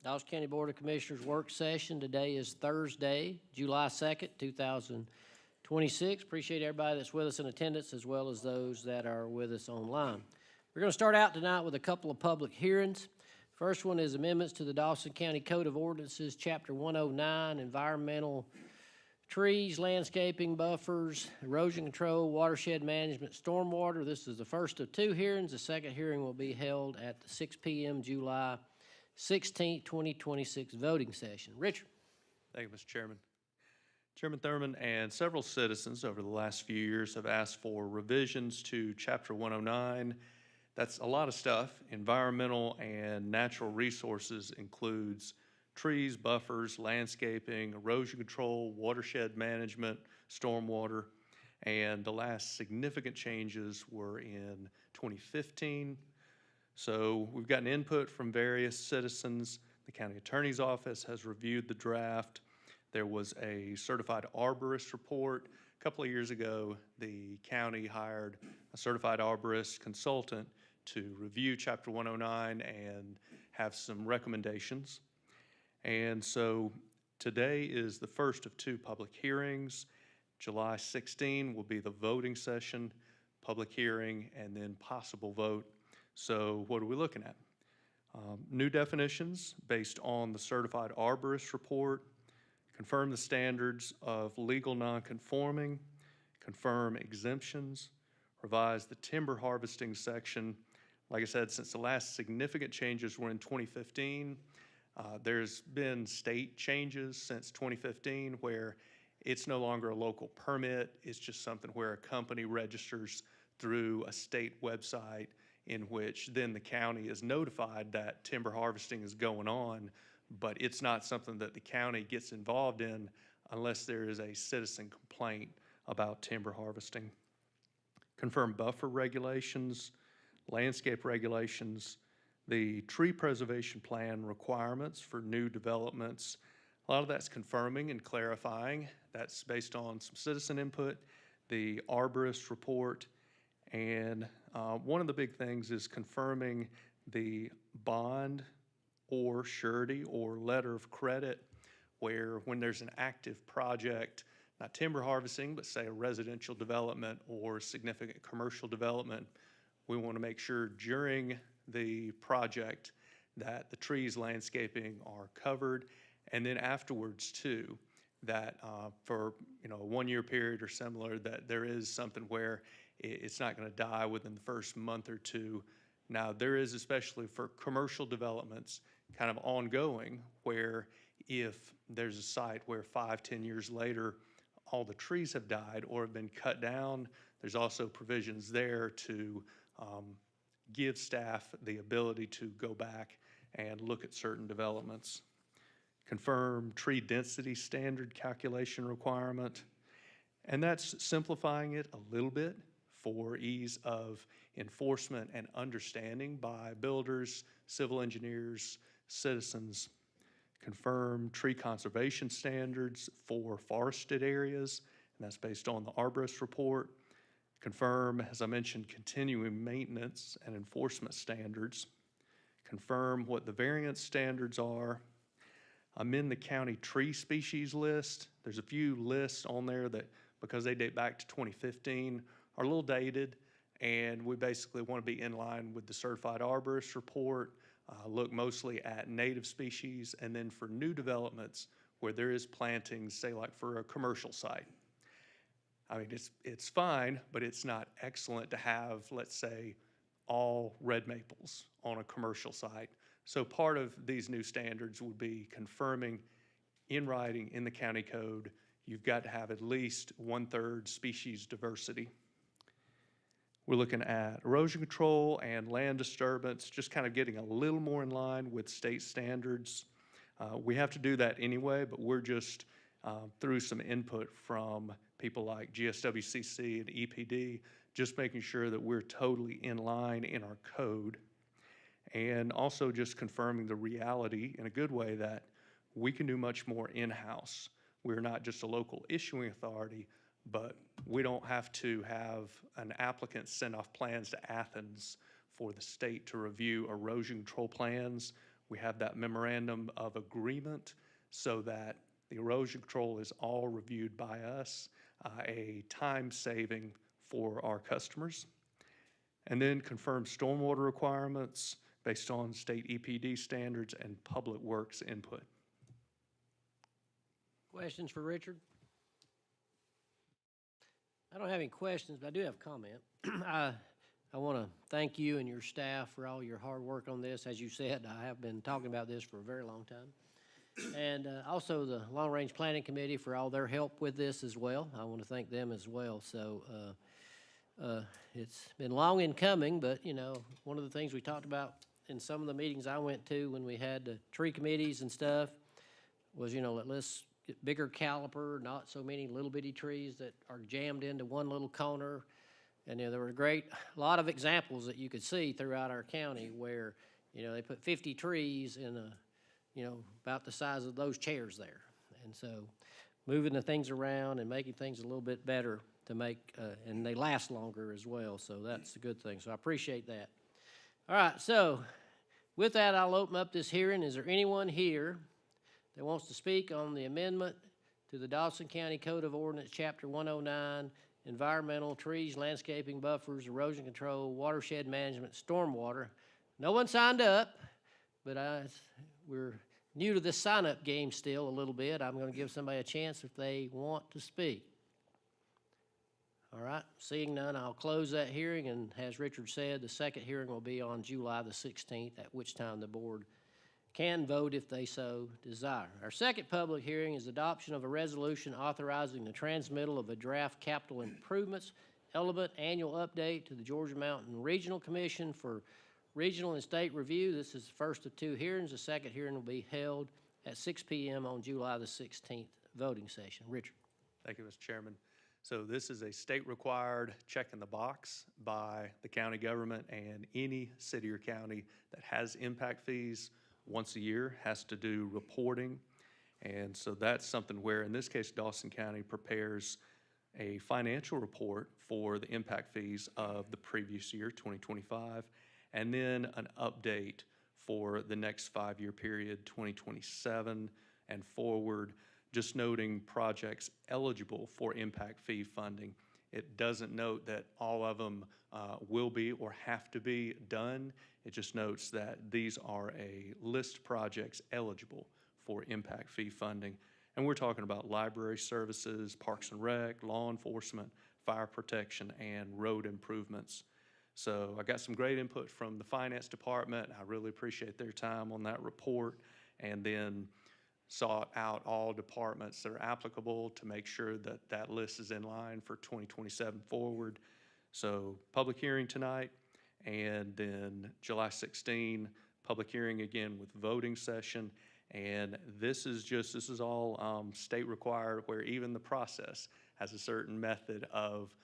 Dawson County Board of Commissioners work session. Today is Thursday, July 2nd, 2026. Appreciate everybody that's with us in attendance as well as those that are with us online. We're going to start out tonight with a couple of public hearings. First one is amendments to the Dawson County Code of Ordinances, Chapter 109, Environmental Trees, Landscaping, Buffers, Erosion Control, Watershed Management, Stormwater. This is the first of two hearings. The second hearing will be held at the 6 p.m. July 16th, 2026 voting session. Richard. Thank you, Mr. Chairman. Chairman Thurman and several citizens over the last few years have asked for revisions to Chapter 109. That's a lot of stuff. Environmental and natural resources includes trees, buffers, landscaping, erosion control, watershed management, stormwater, and the last significant changes were in 2015. So we've gotten input from various citizens. The county attorney's office has reviewed the draft. There was a certified arborist report. A couple of years ago, the county hired a certified arborist consultant to review Chapter 109 and have some recommendations. And so today is the first of two public hearings. July 16 will be the voting session, public hearing, and then possible vote. So what are we looking at? New definitions based on the certified arborist report, confirm the standards of legal nonconforming, confirm exemptions, revise the timber harvesting section. Like I said, since the last significant changes were in 2015, there's been state changes since 2015 where it's no longer a local permit. It's just something where a company registers through a state website in which then the county is notified that timber harvesting is going on, but it's not something that the county gets involved in unless there is a citizen complaint about timber harvesting. Confirm buffer regulations, landscape regulations, the tree preservation plan requirements for new developments. A lot of that's confirming and clarifying. That's based on some citizen input, the arborist report, and one of the big things is confirming the bond or surety or letter of credit where when there's an active project, not timber harvesting, but say a residential development or significant commercial development, we want to make sure during the project that the trees, landscaping are covered, and then afterwards too, that for a 1 year period or similar, that there is something where it's not going to die within the first month or two. Now there is, especially for commercial developments, kind of ongoing, where if there's a site where 5-10 years later all the trees have died or have been cut down, there's also provisions there to give staff the ability to go back and look at certain developments. Confirm tree density standard calculation requirement, and that's simplifying it a little bit for ease of enforcement and understanding by builders, civil engineers, citizens. Confirm tree conservation standards for forested areas, and that's based on the arborist report. Confirm, as I mentioned, continuing maintenance and enforcement standards. Confirm what the variance standards are. Amend the county tree species list. There's a few lists on there that, because they date back to 2015, are a little dated, and we basically want to be in line with the certified arborist report, look mostly at native species, and then for new developments where there is plantings, say like for a commercial site. I mean, it's fine, but it's not excellent to have, let's say, all red maples on a commercial site. So part of these new standards would be confirming in writing in the county code, you've got to have at least 1/3 species diversity. We're looking at erosion control and land disturbance, just kind of getting a little more in line with state standards. We have to do that anyway, but we're just through some input from people like GSWCC and EPD, just making sure that we're totally in line in our code. And also just confirming the reality in a good way that we can do much more in-house. We're not just a local issuing authority, but we don't have to have an applicant send off plans to Athens for the state to review erosion control plans. We have that memorandum of agreement so that the erosion control is all reviewed by us, a time saving for our customers. And then confirm stormwater requirements based on state EPD standards and public works input. Questions for Richard? I don't have any questions, but I do have a comment. I want to thank you and your staff for all your hard work on this. As you said, I have been talking about this for a very long time. And also the Long Range Planning Committee for all their help with this as well. I want to thank them as well. So it's been long in coming, but, you know, one of the things we talked about in some of the meetings I went to when we had the tree committees and stuff was, you know, let's get bigger caliper, not so many little bitty trees that are jammed into one little corner. And, you know, there were a lot of examples that you could see throughout our county where, you know, they put 50 trees in a, you know, about the size of those chairs there. And so moving the things around and making things a little bit better to make, and they last longer as well. So that's a good thing. So I appreciate that. All right, so with that, I'll open up this hearing. Is there anyone here that wants to speak on the amendment to the Dawson County Code of Ordinance, Chapter 109, environmental, trees, landscaping, buffers, erosion control, watershed management, stormwater? No one signed up, but we're new to this sign-up game still a little bit. I'm going to give somebody a chance if they want to speak. All right, seeing none, I'll close that hearing, and as Richard said, the second hearing will be on July the 16th, at which time the board can vote if they so desire. Our second public hearing is adoption of a resolution authorizing the transmittal of a draft capital improvements element annual update to the Georgia Mountain Regional Commission for regional and state review. This is the first of two hearings. The second hearing will be held at 6 p.m. on July the 16th voting session. Richard. Thank you, Mr. Chairman. So this is a state-required check in the box by the county government, and any city or county that has impact fees once a year has to do reporting. And so that's something where, in this case, Dawson County prepares a financial report for the impact fees of the previous year, 2025, and then an update for the next 5-year period, 2027 and forward, just noting projects eligible for impact fee funding. It doesn't note that all of them will be or have to be done. It just notes that these are a list of projects eligible for impact fee funding. And we're talking about library services, parks and rec, law enforcement, fire protection, and road improvements. So I got some great input from the finance department. I really appreciate their time on that report, and then sought out all departments that are applicable to make sure that that list is in line for 2027 forward. So public hearing tonight, and then July 16, public hearing again with voting session. And this is all state required, where even the process has a certain method of,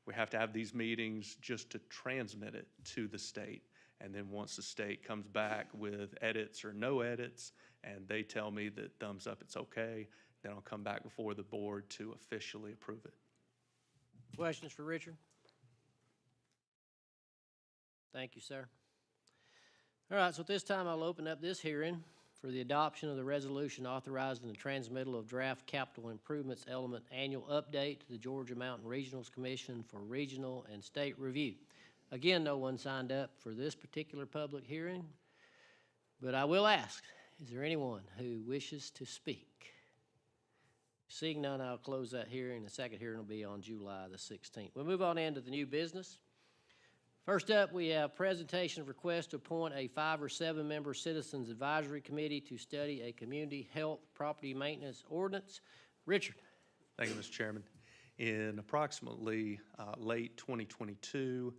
we have to have these meetings just to transmit it to the state. And then once the state comes back with edits or no edits, and they tell me that thumbs up, it's okay, then I'll come back before the board to officially approve it. Questions for Richard? Thank you, sir. All right, so at this time, I'll open up this hearing for the adoption of the resolution authorizing the transmittal of draft capital improvements element annual update to the Georgia Mountain Regionals Commission for regional and state review. Again, no one signed up for this particular public hearing, but I will ask, is there anyone who wishes to speak? Seeing none, I'll close that hearing. The second hearing will be on July the 16th. We'll move on into the new business. First up, we have presentation of request to appoint a 5 or 7 member Citizens Advisory Committee to study a community health property maintenance ordinance. Richard. Thank you, Mr. Chairman. In approximately late 2022,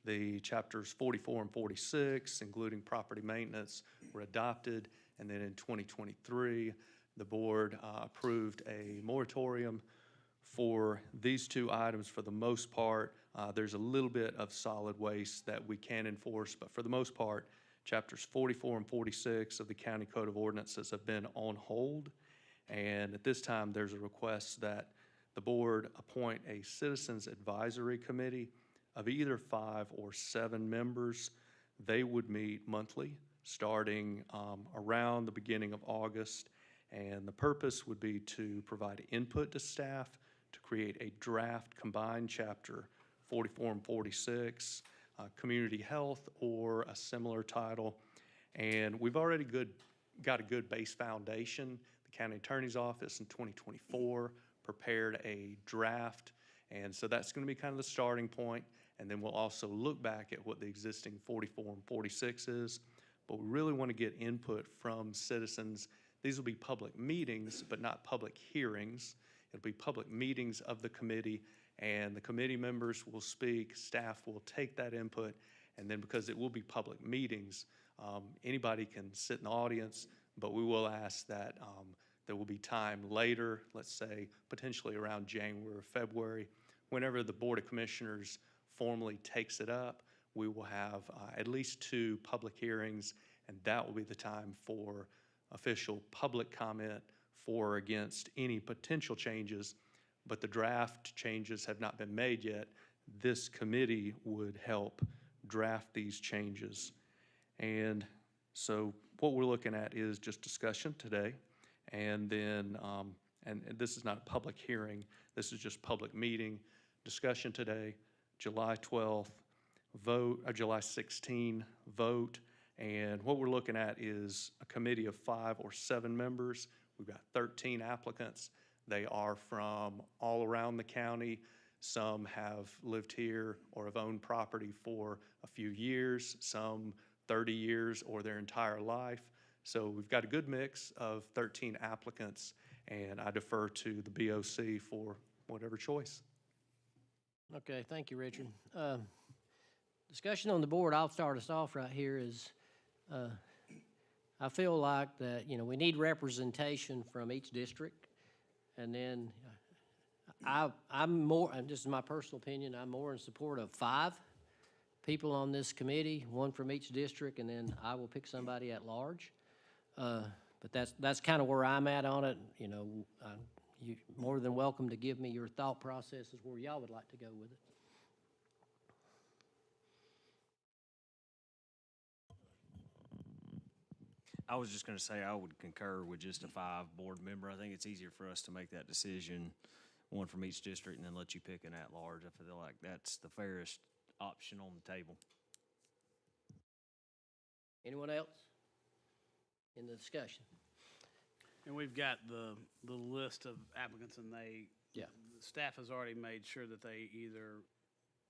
the chapters 44 and 46, including property maintenance, were adopted. And then in 2023, the board approved a moratorium for these two items. For the most part, there's a little bit of solid waste that we can enforce, but for the most part, chapters 44 and 46 of the County Code of Ordinances have been on hold. And at this time, there's a request that the board appoint a Citizens Advisory Committee of either 5 or 7 members. They would meet monthly, starting around the beginning of August. And the purpose would be to provide input to staff to create a draft combined chapter 44 and 46, community health or a similar title. And we've already got a good base foundation. The county attorney's office in 2024 prepared a draft. And so that's going to be kind of the starting point. And then we'll also look back at what the existing 44 and 46 is. But we really want to get input from citizens. These will be public meetings, but not public hearings. It'll be public meetings of the committee, and the committee members will speak, staff will take that input, and then because it will be public meetings, anybody can sit in the audience, but we will ask that there will be time later, let's say potentially around January or February, whenever the Board of Commissioners formally takes it up, we will have at least 2 public hearings, and that will be the time for official public comment for or against any potential changes, but the draft changes have not been made yet. This committee would help draft these changes. And so what we're looking at is just discussion today, and then, and this is not a public hearing, this is just public meeting, discussion today, July 12th, vote, July 16, vote, and what we're looking at is a committee of 5 or 7 members. We've got 13 applicants. They are from all around the county. Some have lived here or have owned property for a few years, some 30 years or their entire life. So we've got a good mix of 13 applicants, and I defer to the BOC for whatever choice. Okay, thank you, Richard. Discussion on the board, I'll start us off right here is, I feel like that, you know, we need representation from each district. And then I'm more, and this is my personal opinion, I'm more in support of 5 people on this committee, 1 from each district, and then I will pick somebody at large. But that's kind of where I'm at on it. You know, you're more than welcome to give me your thought processes where y'all would like to go with it. I was just going to say I would concur with just a 5 board member. I think it's easier for us to make that decision, 1 from each district, and then let you pick an at-large. I feel like that's the fairest option on the table. Anyone else in the discussion? And we've got the list of applicants, and Yeah. the staff has already made sure that they either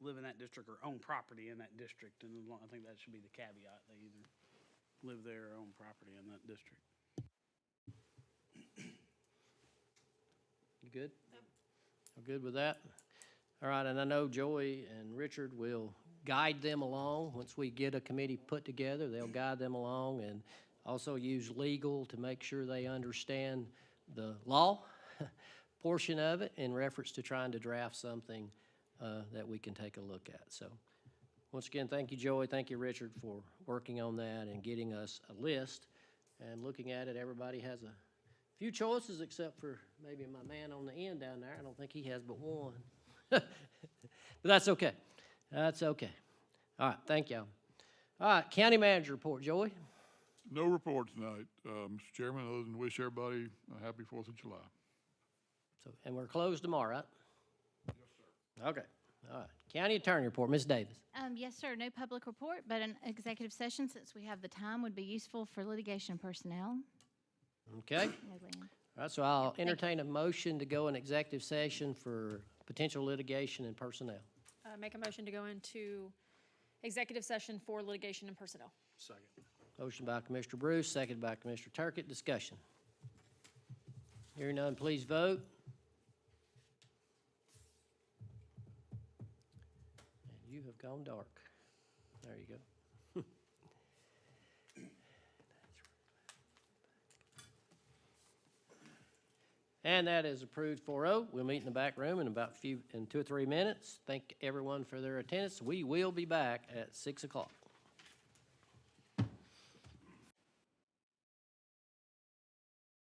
live in that district or own property in that district, and I think that should be the caveat. They either live there or own property in that district. You good? I'm good with that? All right, and I know Joey and Richard will guide them along. Once we get a committee put together, they'll guide them along and also use legal to make sure they understand the law portion of it in reference to trying to draft something that we can take a look at. So once again, thank you, Joey. Thank you, Richard, for working on that and getting us a list. And looking at it, everybody has a few choices except for maybe my man on the end down there. I don't think he has but 1. But that's okay. That's okay. All right, thank y'all. All right, county manager report, Joey. No report tonight, Mr. Chairman, other than wish everybody a happy 4th of July. So, and we're closed tomorrow, right? Yes, sir. Okay, all right. County attorney report, Ms. Davis. Yes, sir, no public report, but an executive session, since we have the time, would be useful for litigation personnel. Okay, No, Leanne. all right, so I'll entertain a motion to go in executive session for potential litigation and personnel. Make a motion to go into executive session for litigation and personnel. Second. Motion by Commissioner Bruce, seconded by Commissioner Turkett. Discussion. Hearing none, please vote. And you have gone dark. There you go. And that is approved 4-0. We'll meet in the back room in about in 2 or 3 minutes. Thank everyone for their attendance. We will be back at 6 o'clock.